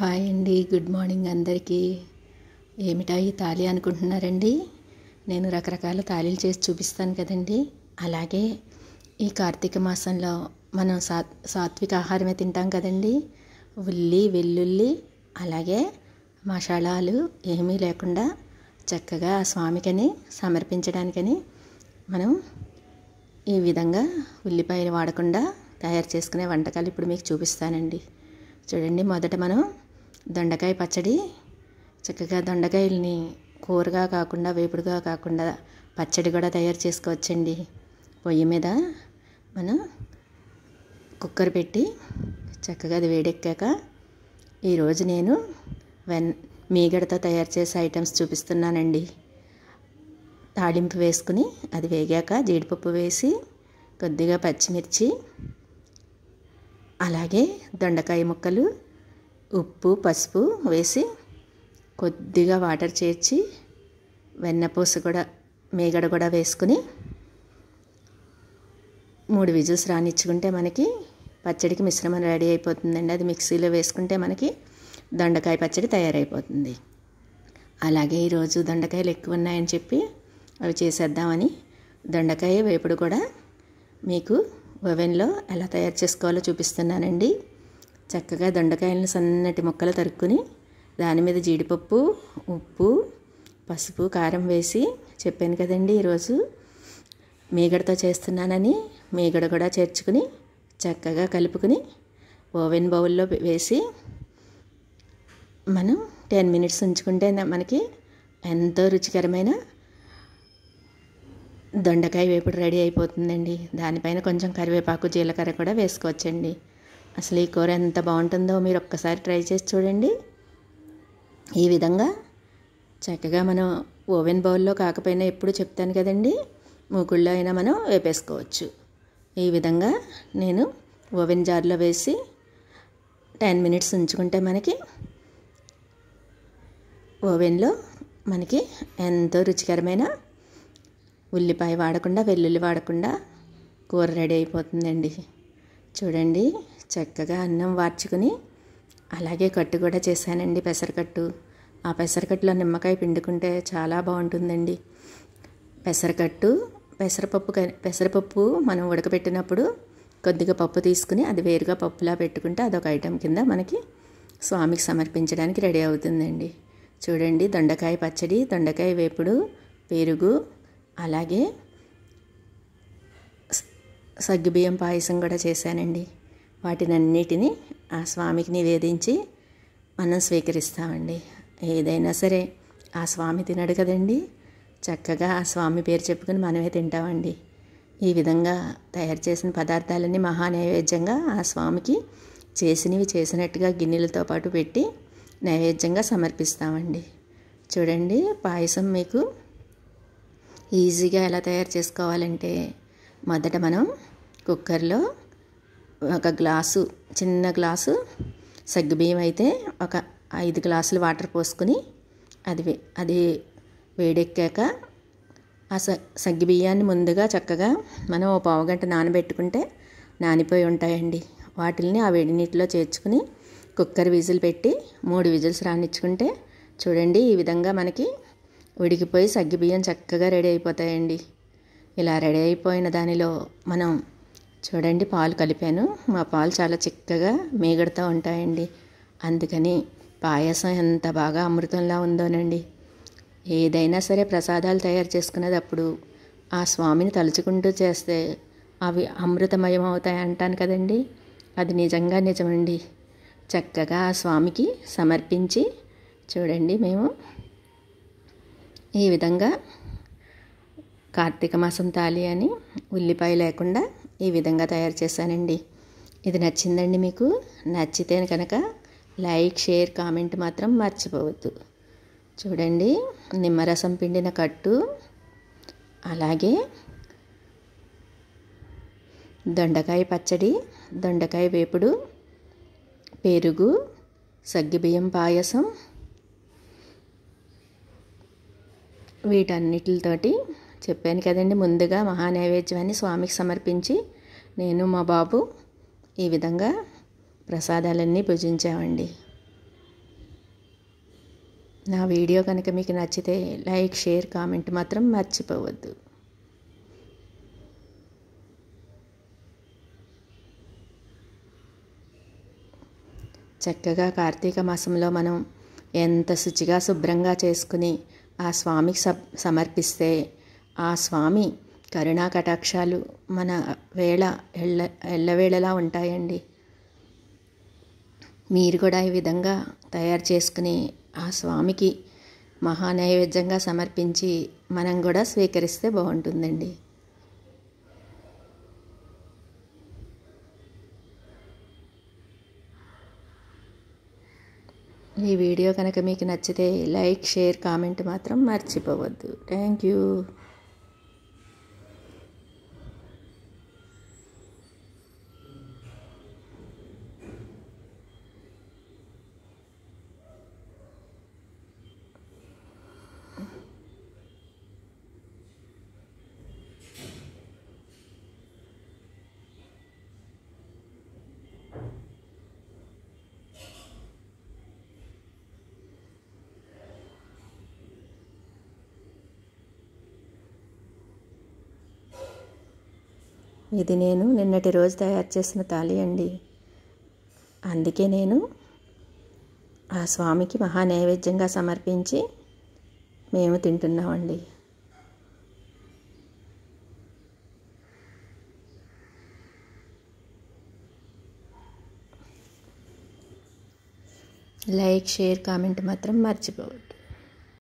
Hi అండి, good morning అందరికీ. ఏమిటా ఈ తాళి అనుకుంటున్నారండి? నేను రకరకాల తాళీలు చేసి చూపిస్తాను కదండి. అలాగే ఈ కార్తీక మాసంలో మనం సాత్విక ఆహారమే తింటాం కదండి. ఉల్లి, వెల్లుల్లి, అలాగే మసాలాలు ఏమీ లేకుండా చక్కగా ఆ స్వామికని సమర్పించడానికని మనం ఈ విధంగా ఉల్లిపాయలు వాడకుండా తయారు చేసుకునే వంటకాలు ఇప్పుడు మీకు చూపిస్తానండి. చూడండి, మొదట మనం దొండకాయ పచ్చడి, చక్కగా దొండకాయలని కూరగా కాకుండా వేపుడుగా కాకుండా పచ్చడి కూడా తయారు చేసుకోవచ్చండి. పొయ్యి మీద మనం కుక్కర్ పెట్టి చక్కగా అది వేడెక్కాక ఈరోజు నేను మీగడతో తయారు చేసే ఐటమ్స్ చూపిస్తున్నానండి. తాళింపు వేసుకుని అది వేగాక జీడిపప్పు వేసి కొద్దిగా పచ్చిమిర్చి, అలాగే దొండకాయ ముక్కలు, ఉప్పు, పసుపు వేసి కొద్దిగా వాటర్ చేర్చి వెన్నపూస కూడా మీగడ కూడా వేసుకుని 3 విజిల్స్ రానిచ్చుకుంటే మనకి పచ్చడికి మిశ్రమం రెడీ అయిపోతుందండి. అది మిక్సీలో వేసుకుంటే మనకి దొండకాయ పచ్చడి తయారైపోతుంది. అలాగే ఈరోజు దొండకాయలు ఎక్కువ ఉన్నాయని చెప్పి అవి చేసేద్దామని దొండకాయ వేపుడు కూడా మీకు ఓవెన్లో ఎలా తయారు చేసుకోవాలో చూపిస్తున్నానండి. చక్కగా దొండకాయలను సన్నటి ముక్కలు తరుక్కుని దాని మీద జీడిపప్పు, ఉప్పు, పసుపు, కారం వేసి చెప్పాను కదండి ఈరోజు మీగడతో చేస్తున్నానని. మీగడ కూడా చేర్చుకుని చక్కగా కలుపుకుని ఓవెన్ బౌల్లో వేసి మనం 10 మినిట్స్ ఉంచుకుంటే మనకి ఎంతో రుచికరమైన దొండకాయ వేపుడు రెడీ అయిపోతుందండి. దానిపైన కొంచెం కరివేపాకు, జీలకర్ర కూడా వేసుకోవచ్చండి. అసలు ఈ కూర ఎంత బాగుంటుందో మీరు ఒక్కసారి ట్రై చేసి చూడండి. ఈ విధంగా చక్కగా మనం ఓవెన్ బౌల్లో కాకపోయినా ఎప్పుడు చెప్తాను కదండి, మూకుళ్ళో అయినా మనం వేపేసుకోవచ్చు. ఈ విధంగా నేను ఓవెన్ జార్లో వేసి 10 మినిట్స్ ఉంచుకుంటే మనకి ఓవెన్లో మనకి ఎంతో రుచికరమైన ఉల్లిపాయ వాడకుండా, వెల్లుల్లి వాడకుండా కూర రెడీ అయిపోతుందండి. చూడండి, చక్కగా అన్నం వార్చుకుని అలాగే కట్టు కూడా చేశానండి, పెసరకట్టు. ఆ పెసరకట్టులో నిమ్మకాయ పిండుకుంటే చాలా బాగుంటుందండి. పెసరకట్టు, పెసరపప్పు మనం ఉడకబెట్టినప్పుడు కొద్దిగా పప్పు తీసుకుని అది వేరుగా పప్పులా పెట్టుకుంటే అదొక ఐటెం కింద మనకి స్వామికి సమర్పించడానికి రెడీ అవుతుందండి. చూడండి, దొండకాయ పచ్చడి, దొండకాయ వేపుడు, పెరుగు, అలాగే సగ్గుబియ్యం పాయసం కూడా చేశానండి. వాటినన్నిటినీ ఆ స్వామికి నివేదించి మనం స్వీకరిస్తామండి. ఏదైనా సరే ఆ స్వామి తినడు కదండి, చక్కగా ఆ స్వామి పేరు చెప్పుకొని మనమే తింటామండి. ఈ విధంగా తయారు చేసిన పదార్థాలన్నీ మహానైవేద్యంగా ఆ స్వామికి చేసినవి చేసినట్టుగా గిన్నెలతో పాటు పెట్టి నైవేద్యంగా సమర్పిస్తామండి. చూడండి, పాయసం మీకు ఈజీగా ఎలా తయారు చేసుకోవాలంటే మొదట మనం కుక్కర్లో ఒక గ్లాసు, చిన్న గ్లాసు సగ్గుబియ్యం అయితే ఒక 5 గ్లాసులు వాటర్ పోసుకుని అది వేడెక్కాక ఆ సగ్గుబియ్యాన్ని ముందుగా చక్కగా మనం ఓ పావుగంట నానబెట్టుకుంటే నానిపోయి ఉంటాయండి. వాటిల్ని ఆ వేడి నీటిలో చేర్చుకుని కుక్కర్ విజిల్ పెట్టి 3 విజిల్స్ రానిచ్చుకుంటే చూడండి, ఈ విధంగా మనకి ఉడికిపోయి సగ్గుబియ్యం చక్కగా రెడీ అయిపోతాయండి. ఇలా రెడీ అయిపోయిన దానిలో మనం చూడండి పాలు కలిపాను. మా పాలు చాలా చిక్కగా మీగడతో ఉంటాయండి. అందుకని పాయసం ఎంత బాగా అమృతంలా ఉందోనండి. ఏదైనా సరే ప్రసాదాలు తయారు చేసుకునేటప్పుడు ఆ స్వామిని తలుచుకుంటూ చేస్తే అవి అమృతమయం అవుతాయి అంటాను కదండి. అది నిజంగా నిజమండి. చక్కగా ఆ స్వామికి సమర్పించి చూడండి, మేము ఈ విధంగా కార్తీక మాసం తాళి అని ఉల్లిపాయ లేకుండా ఈ విధంగా తయారు చేశానండి. ఇది నచ్చిందండి మీకు? నచ్చితే కనుక లైక్, షేర్, కామెంట్ మాత్రం మర్చిపోవద్దు. చూడండి, నిమ్మరసం పిండిన కట్టు, అలాగే దొండకాయ పచ్చడి, దొండకాయ వేపుడు, పెరుగు, సగ్గుబియ్యం పాయసం, వీటన్నిటితోటి చెప్పాను కదండి ముందుగా మహానైవేద్యాన్ని స్వామికి సమర్పించి నేను, మా బాబు ఈ విధంగా ప్రసాదాలన్నీ భుజించామండి. నా వీడియో కనుక మీకు నచ్చితే లైక్, షేర్, కామెంట్ మాత్రం మర్చిపోవద్దు. చక్కగా కార్తీక మాసంలో మనం ఎంత శుచిగా శుభ్రంగా చేసుకుని ఆ స్వామికి సమర్పిస్తే ఆ స్వామి కరుణా కటాక్షాలు మన ఎల్లవేళలా ఉంటాయండి. మీరు కూడా ఈ విధంగా తయారు చేసుకుని ఆ స్వామికి మహానైవేద్యంగా సమర్పించి మనం కూడా స్వీకరిస్తే బాగుంటుందండి. ఈ వీడియో కనుక మీకు నచ్చితే లైక్, షేర్, కామెంట్ మాత్రం మర్చిపోవద్దు. Thank you. ఇది నేను నిన్నటి రోజు తయారు చేసిన తాళి అండి. అందుకే నేను ఆ స్వామికి మహానైవేద్యంగా సమర్పించి మేము తింటున్నామండి. లైక్, షేర్, కామెంట్ మాత్రం మర్చిపోవద్దు.